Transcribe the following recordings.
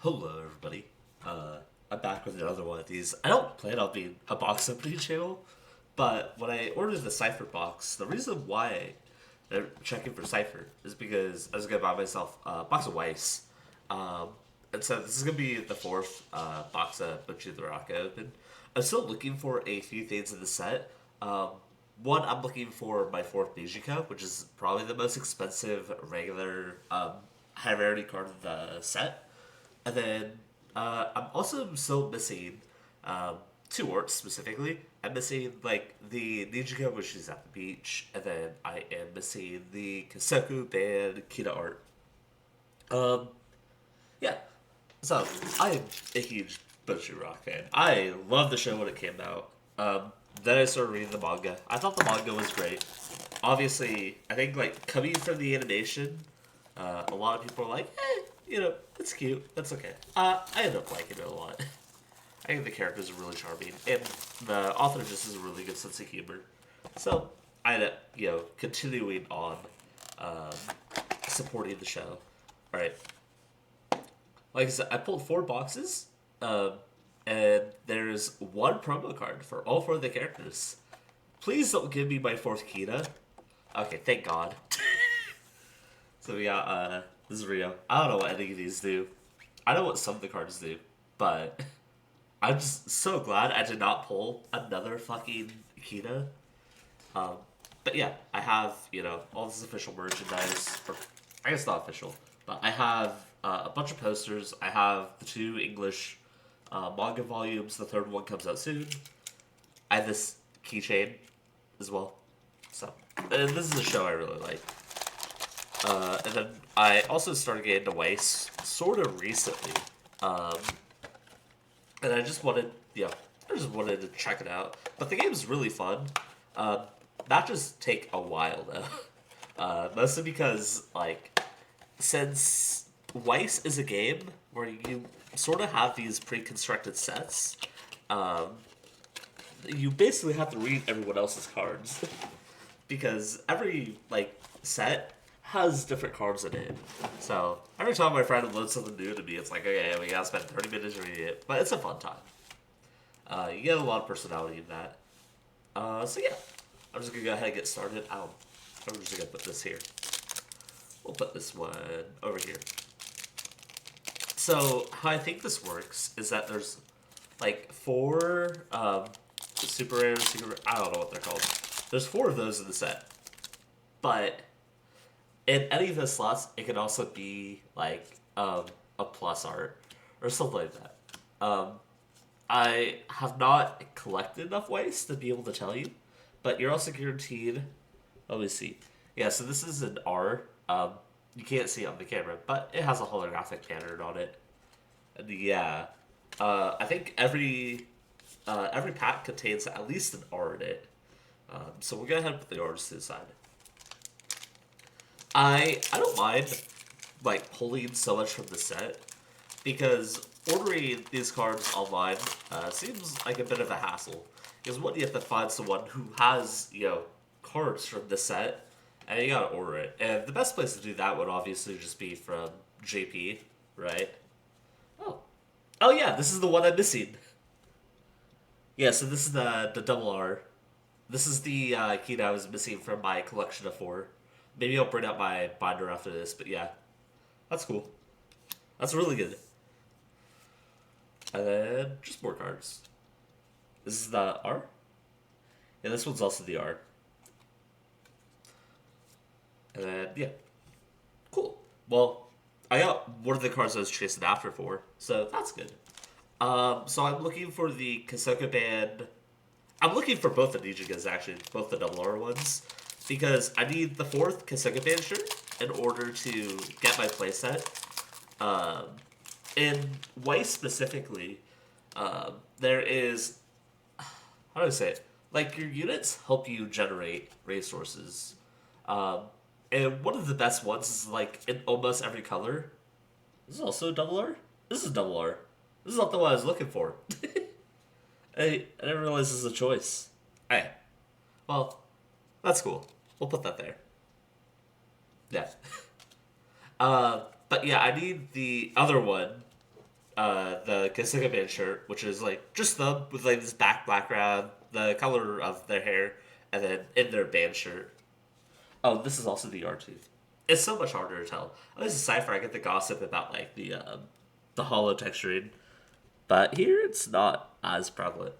Hello, everybody. I'm back with another one of these. I don't plan on being a box opening channel, but when I ordered the Cypher box, the reason why I'm checking for Cypher is because I was going to buy myself a box of Weiss. Um, and so this is going to be the fourth box of Bocchi the BOX I open. I'm still looking for a few things in the set. One, I'm looking for my fourth Bijika, which is probably the most expensive regular high rarity card of the set. And then I'm also still missing two orcs specifically. I'm missing like the Nijika, which is at the beach, and then I am missing the Kaseku band Kita art. Um, yeah. So I am a huge Bocchi Rock fan. I loved the show when it came out. Then I started reading the manga. I thought the manga was great. Obviously, I think like coming from the animation, a lot of people are like, it's cute. That's okay. I end up liking it a lot. I think the characters are really charming, and the author just has a really good sense of humor. So I end up, continuing on um, supporting the show. All right, like I said, I pulled four boxes, and there's one promo card for all four of the characters. Please don't give me my fourth Kita. Okay, thank God. So yeah, this is Rio. I don't know what any of these do. I know what some of the cards do, but I'm just so glad I did not pull another fucking Kita. Um, but yeah, I have, all this official merchandise. Or, I guess not official, but I have a bunch of posters. I have the two English manga volumes. The third one comes out soon. I have this keychain as well. So, and this is a show I really like. And then I also started getting into Weiss sort of recently. Um, and I just wanted to check it out. But the game's really fun. Matches take a while though. Mostly because, like, since Weiss is a game where you sort of have these pre-constructed sets, you basically have to read everyone else's cards. Because every, like, set has different cards in it. So every time my friend loads something new to me, it's like, okay, we gotta spend 30 minutes reading it. But it's a fun time. You get a lot of personality in that. So yeah, I'm just gonna go ahead and get started. I'm just gonna put this here. We'll put this one over here. So how I think this works is that there's like four super rare, secret rare, I don't know what they're called. There's four of those in the set. But in any of the slots, it can also be like a plus art or something like that. I have not collected enough ways to be able to tell you, but you're also guaranteed. Let me see. Yeah, so this is an R. You can't see it on the camera, but it has a holographic pattern on it. And yeah, I think every pack contains at least an R in it. So we'll go ahead and put the R's to the side. I don't mind like pulling so much from the set because ordering these cards online seems like a bit of a hassle. Because one, you have to find someone who has cards from the set, and you gotta order it. And the best place to do that would obviously just be from JP, right? Oh, oh yeah, this is the one I'm missing. Yeah, so this is the double R. This is the key that I was missing from my collection of four. Maybe I'll bring out my binder after this, but yeah. That's cool. That's really good. And then just more cards. This is the R? Yeah, this one's also the R. And then, yeah. Cool. Well, I got one of the cards I was chasing after for, so that's good. So I'm looking for the Kaseka band. I'm looking for both the Nijigas, actually, both the double R ones. Because I need the fourth Kaseka band shirt in order to get my playset. In Weiss specifically, there is, how do I say it? Like, your units help you generate resources. And one of the best ones is, like, in almost every color. This is also a double R? This is double R. This is not the one I was looking for. I didn't realize this was a choice. Alright. Well, that's cool. We'll put that there. Yeah. But yeah, I need the other one the Kasuga band shirt, which is like just them with like this background, the color of their hair, and then in their band shirt. Oh, this is also the R2. It's so much harder to tell. At least in Cypher, I get the gossip about like the hollow texturing, but here it's not as prevalent.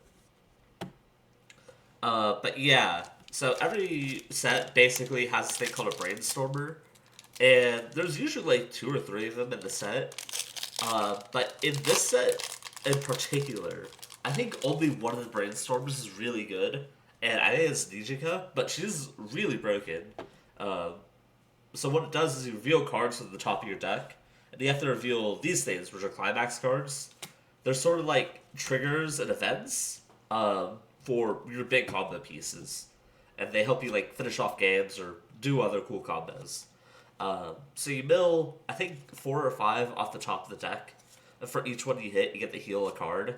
But yeah, so every set basically has this thing called a brainstormer, and there's usually like two or three of them in the set. But in this set in particular, I think only one of the brainstormers is really good, and I think it's Nijika, but she's really broken. Um, so what it does is you reveal cards from the top of your deck, and you have to reveal these things, which are climax cards. They're sort of like triggers and events for your big combo pieces, and they help you like finish off games or do other cool combos. So you mill, I think, 4 or 5 off the top of the deck, and for each one you hit, you get to heal a card,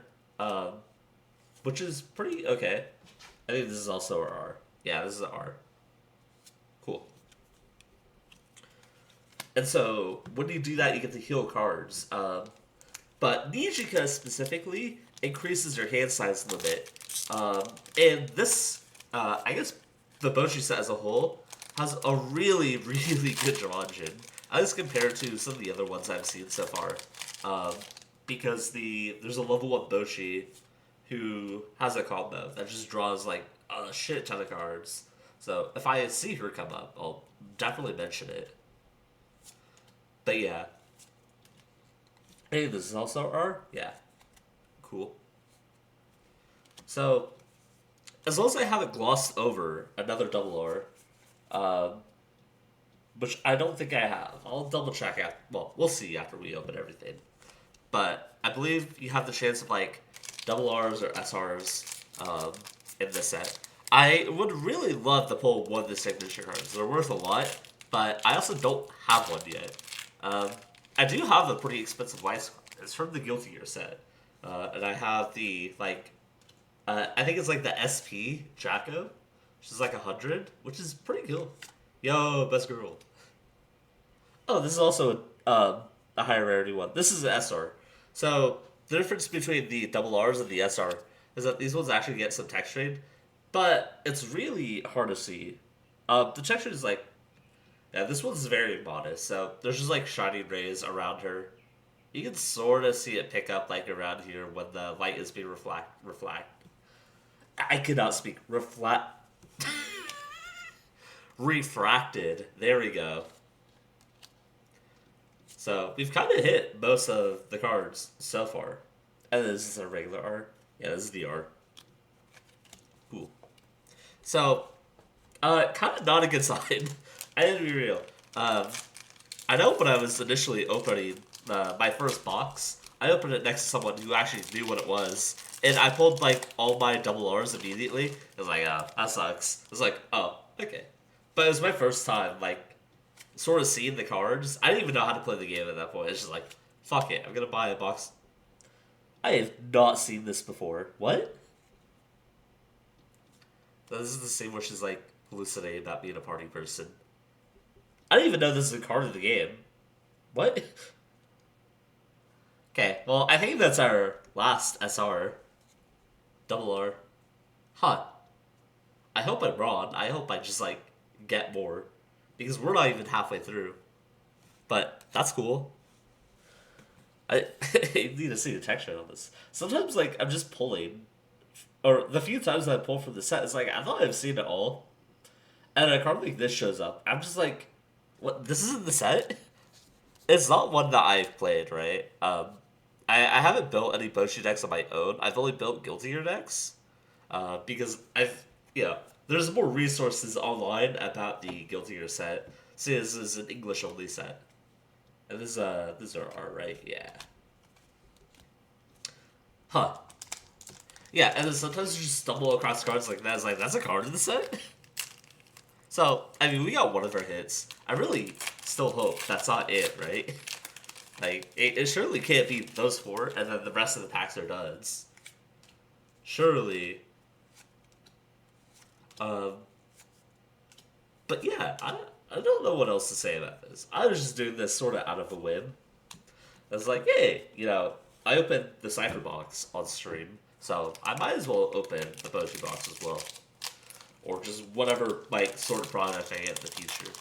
which is pretty okay. I think this is also an R. Yeah, this is an R. Cool. And so when you do that, you get to heal cards. But Nijika specifically increases your hand size limit. And this, I guess, the Bocchi set as a whole has a really, really good draw engine. At least compared to some of the other ones I've seen so far. Because there's a level 1 Bocchi who has a combo that just draws like a shit ton of cards. So if I see her come up, I'll definitely mention it. But yeah. Hey, this is also R? Yeah. Cool. So, as long as I haven't glossed over another double R, which I don't think I have. I'll double check out. Well, we'll see after we open everything. But I believe you have the chance of like double R's or SR's in this set. I would really love to pull one of the signature cards. They're worth a lot, but I also don't have one yet. I do have a pretty expensive Weiss card. It's from the Guilty Gear set. And I have the, like, I think it's like the SP Jacko, which is like 100, which is pretty cool. Yo, best girl. Oh, this is also a higher rarity one. This is an SR. So, the difference between the double R's and the SR is that these ones actually get some texturing, but it's really hard to see. The texture is like, yeah, this one's very modest, so there's just like shining rays around her. You can sort of see it pick up like around here when the light is being reflect. I could not speak. Refracted. There we go. So we've kind of hit most of the cards so far. And this is a regular R. Yeah, this is the R. Cool. So, kind of not a good sign. I had to be real. I know when I was initially opening my first box, I opened it next to someone who actually knew what it was. And I pulled, like, all my double R's immediately. I was like, oh, that sucks. I was like, oh, okay. But it was my first time, like, sort of seeing the cards. I didn't even know how to play the game at that point. It's just like, fuck it, I'm gonna buy a box. I have not seen this before. What? This is the same where she's, like, hallucinating about being a party person. I didn't even know this is a card of the game. What? Okay, well, I think that's our last SR. Double R. Huh. I hope I'm wrong. I hope I just, like, get more. Because we're not even halfway through. But that's cool. I need to see the texture on this. Sometimes, like, I'm just pulling. Or the few times I pull from the set, it's like, I thought I've seen it all. And a card like this shows up. I'm just like, what? This isn't the set? It's not one that I've played, right? I haven't built any Bocchi decks on my own. I've only built Guilty Gear decks. Because there's more resources online about the Guilty Gear set. See, this is an English only set. And this is our art, right? Yeah. Huh. Yeah, and then sometimes you just stumble across cards like that. It's like, that's a card in the set? So, I mean, we got one of our hits. I really still hope that's not it, right? Like, it surely can't be those 4, and then the rest of the packs are duds. Surely. But yeah, I don't know what else to say about this. I was just doing this sort of out of a whim. I was like, hey, I opened the Cypher box on stream, so I might as well open the Bocchi box as well. Or just whatever, like, sort of product I get in the future.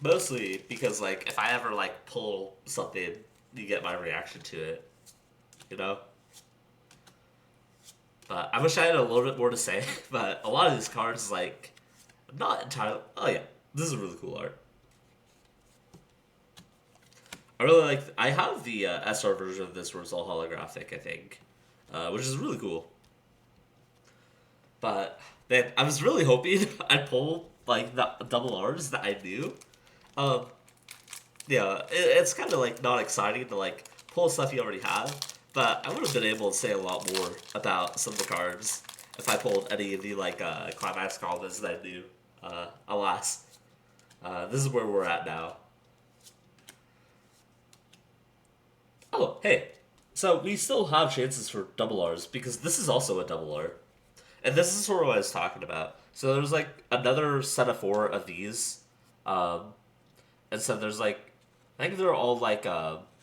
Mostly because, like, if I ever, like, pull something, you get my reaction to it. You know? But I wish I had a little bit more to say, but a lot of these cards, like, not entirely... Oh, yeah. This is really cool art. I really like... I have the SR version of this where it's all holographic, I think. Which is really cool. But, man, I was really hoping I'd pull, like, the double R's that I knew. Yeah, it's kind of, like, not exciting to, like, pull stuff you already have. But I would have been able to say a lot more about some of the cards if I pulled any of the, like, Climax combos that I knew. Alas. This is where we're at now. Oh, hey. So we still have chances for double R's because this is also a double R. And this is sort of what I was talking about. So there's, like, another set of 4 of these. And so there's, like, I think they're all, like,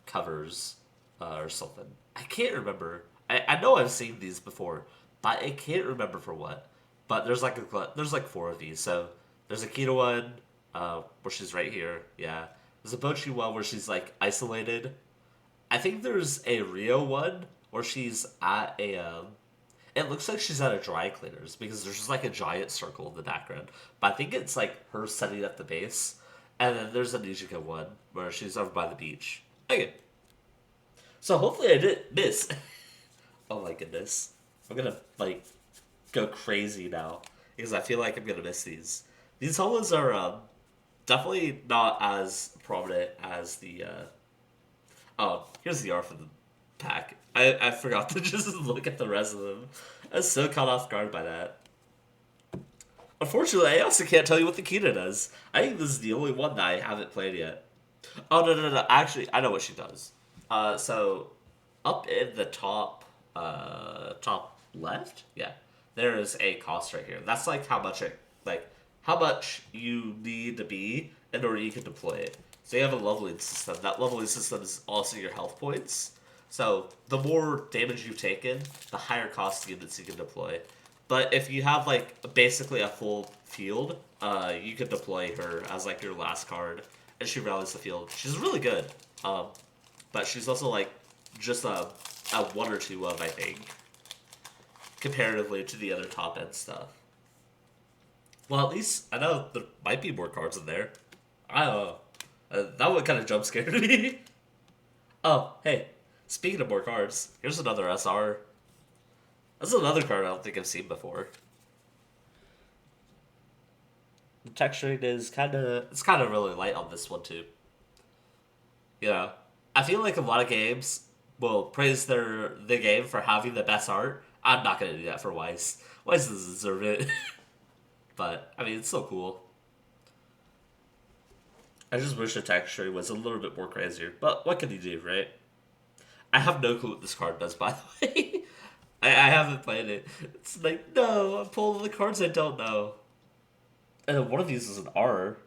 covers or something. I can't remember. I know I've seen these before, but I can't remember for what. But there's, like, there's, like, 4 of these. So there's a Kita one where she's right here. Yeah. There's a Bocchi one where she's, like, isolated. I think there's a Rio one where she's at a... It looks like she's at a dry cleaners because there's just like a giant circle in the background. But I think it's like her setting up the base. And then there's a Nijika one where she's over by the beach. Okay. So hopefully I didn't miss. Oh my goodness. I'm gonna like go crazy now because I feel like I'm gonna miss these. These holos are definitely not as prominent as the oh, here's the art for the pack. I forgot to just look at the rest of them. I was so caught off guard by that. Unfortunately, I also can't tell you what the Kita does. I think this is the only one that I haven't played yet. Oh, no. Actually, I know what she does. So, up in the top left? Yeah. There is a cost right here. That's like how much how much you need to be in order you can deploy it. So you have a leveling system. That leveling system is also your health points. So the more damage you've taken, the higher cost units you can deploy. But if you have like basically a full field, you could deploy her as like your last card, and she rallies the field. She's really good, but she's also like just a 1 or 2 of, I think, comparatively to the other top end stuff. Well, at least I know there might be more cards in there. I don't know. That one kind of jump scared me. Oh, hey. Speaking of more cards, here's another SR. That's another card I don't think I've seen before. The texturing is kind of really light on this one too. You know, I feel like a lot of games will praise the game for having the best art. I'm not gonna do that for Weiss. Weiss doesn't deserve it. But I mean, it's so cool. I just wish the texturing was a little bit more crazier. But what can you do, right? I have no clue what this card does, by the way. I haven't played it. It's like, no, I'm pulling the cards I don't know. And one of these is an R.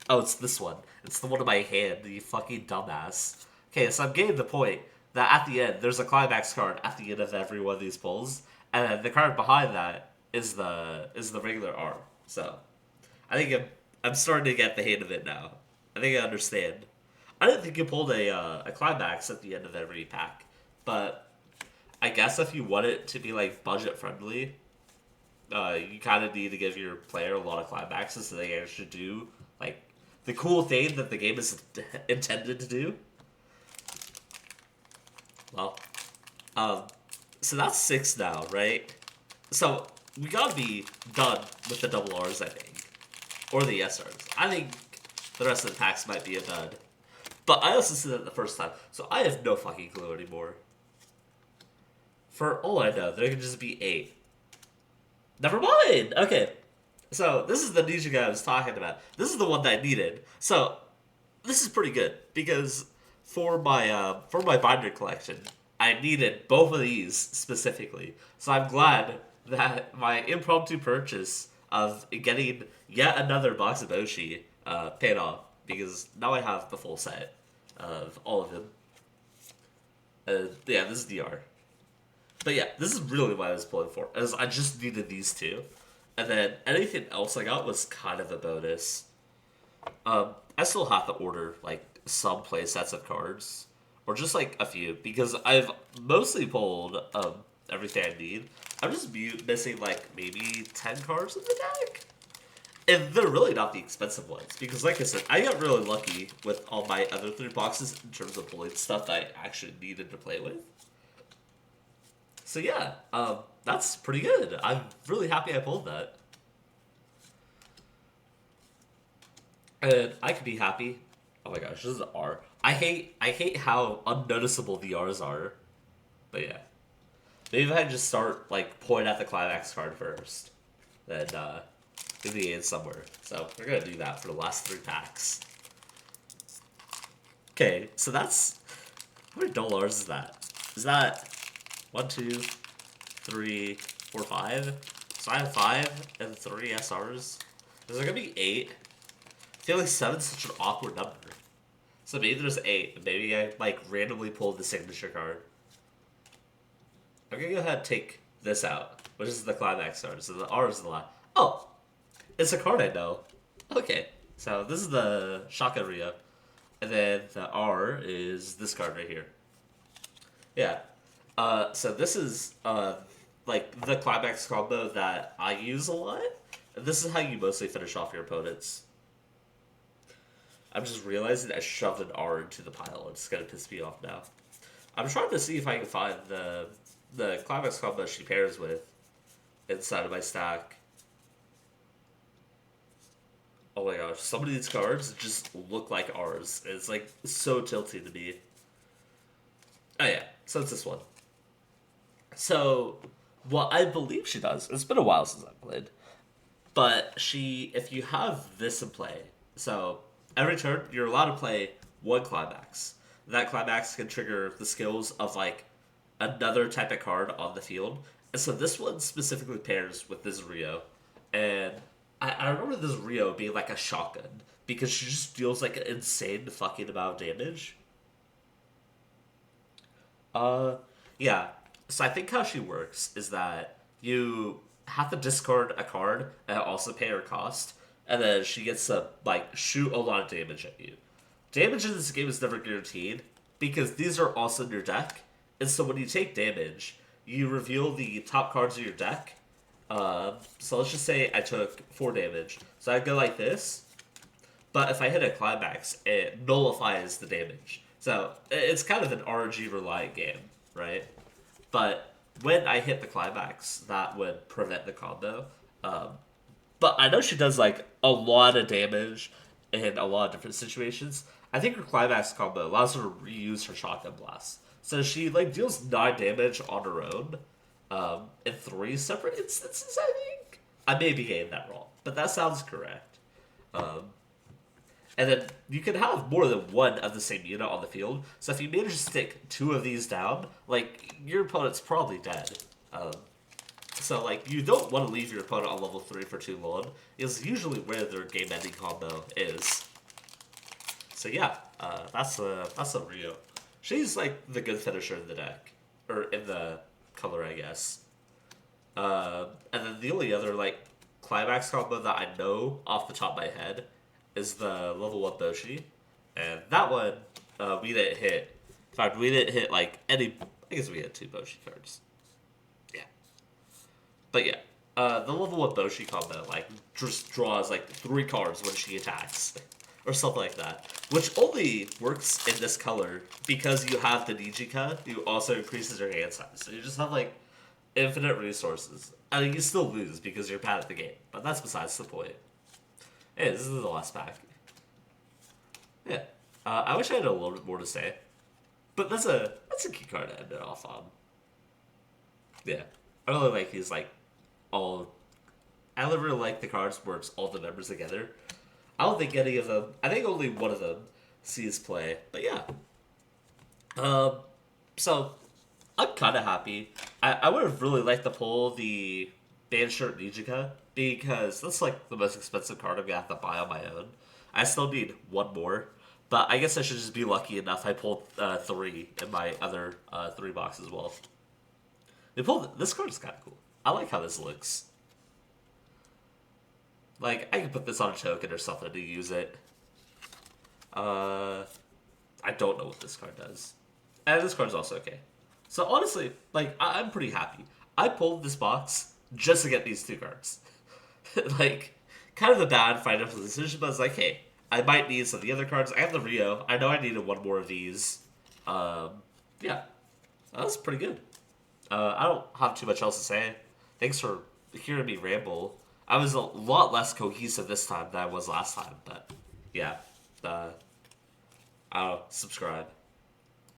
Oh, it's this one. It's the one in my hand, you fucking dumbass. Okay, so I'm getting the point that at the end, there's a climax card at the end of every one of these pulls, and then the card behind that is the regular R. So, I think I'm starting to get the hang of it now. I think I understand. I didn't think you pulled a climax at the end of every pack, but I guess if you want it to be like budget friendly, you kind of need to give your player a lot of climaxes so they actually do like the cool thing that the game is intended to do. Well, so that's 6 now, right? So we gotta be done with the double R's, I think, or the SRs. I think the rest of the packs might be a dud. But I also said that the first time, so I have no fucking clue anymore. For all I know, there can just be 8. Never mind! Okay. So, this is the Ninja guy I was talking about. This is the one that I needed. So, this is pretty good, because for my binder collection, I needed both of these specifically. So I'm glad that my impromptu purchase of getting yet another box of Bocchi paid off, because now I have the full set. of all of them. Yeah, this is DR. But yeah, this is really what I was pulling for. As I just needed these two. And then anything else I got was kind of a bonus. I still have to order like some play sets of cards. Or just like a few. Because I've mostly pulled everything I need. I'm just missing like maybe 10 cards in the deck. And they're really not the expensive ones. Because like I said, I got really lucky with all my other 3 boxes in terms of pulling stuff that I actually needed to play with. So yeah, that's pretty good. I'm really happy I pulled that. And I could be happy. Oh my gosh, this is an R. I hate how unnoticeable the R's are. But yeah. Maybe if I just start like pulling out the climax card first. Then maybe it's somewhere. So we're gonna do that for the last 3 packs. Okay, so that's how many dollars is that? Is that 1, 2, 3, 4, 5? So I have 5 and 3 SRs. Is there gonna be 8? I feel like 7's such an awkward number. So maybe there's 8. Maybe I like randomly pulled the signature card. I'm gonna go ahead and take this out, which is the climax card. So the R is the last. Oh, it's a card I know. Okay, so this is the Shaka Rio, and then the R is this card right here. Yeah. So this is like the climax combo that I use a lot. And this is how you mostly finish off your opponents. I'm just realizing I shoved an R into the pile. It's gonna piss me off now. I'm trying to see if I can find the climax combo she pairs with inside of my stack. Oh my gosh, some of these cards just look like R's. It's like so tilty to me. Oh yeah, so it's this one. So, what I believe she does, it's been a while since I played, but if you have this in play, so every turn you're allowed to play 1 climax. That climax can trigger the skills of like another type of card on the field. And so this one specifically pairs with this Rio. And I remember this Rio being like a shotgun because she just deals like an insane fucking amount of damage. Yeah. So I think how she works is that you have to discard a card and also pay her cost, and then she gets to like shoot a lot of damage at you. Damage in this game is never guaranteed because these are also in your deck, and so when you take damage, you reveal the top cards of your deck. So let's just say I took 4 damage, so I go like this. But if I hit a climax, it nullifies the damage. So it's kind of an RNG reliant game, right? But when I hit the climax, that would prevent the combo. But I know she does like a lot of damage in a lot of different situations. I think her climax combo allows her to reuse her shotgun blast. So she like deals 9 damage on her own in 3 separate instances, I think. I may be getting that wrong, but that sounds correct. And then you can have more than 1 of the same unit on the field. So if you manage to stick 2 of these down, like, your opponent's probably dead. So, like, you don't want to leave your opponent on level 3 for too long. Is usually where their game-ending combo is. So yeah, that's a Rio. She's, like, the good finisher in the deck. Or in the color, I guess. And then the only other, like, climax combo that I know off the top of my head is the level 1 Bocchi. And that one, we didn't hit. In fact, we didn't hit, like, any... I guess we had 2 Bocchi cards. Yeah. But yeah, the level 1 Bocchi combo, like, just draws, like, 3 cards when she attacks. Or something like that. Which only works in this color because you have the Nijika, who also increases your hand size. So you just have, like, infinite resources. I mean, you still lose because you're bad at the game. But that's besides the point. Hey, this is the last pack. Yeah. I wish I had a little bit more to say. But that's a key card to end it off on. Yeah. I really like these, like, all... I really like the cards where it's all the members together. I don't think any of them... I think only one of them sees play. But yeah. So, I'm kind of happy. I would have really liked to pull the Band Shirt Nijika, because that's like the most expensive card I'm going to have to buy on my own. I still need 1 more. But I guess I should just be lucky enough. I pulled 3 in my other 3 box as well. They pulled this card is kind of cool. I like how this looks. Like I can put this on a token or something to use it. I don't know what this card does, and this card's also okay. So honestly, like I'm pretty happy. I pulled this box just to get these 2 cards. Like kind of a bad financial decision, but I was like, hey, I might need some of the other cards. I have the Rio. I know I needed 1 more of these. Yeah, that was pretty good. I don't have too much else to say. Thanks for hearing me ramble. I was a lot less cohesive this time than I was last time, but yeah. I don't know, subscribe.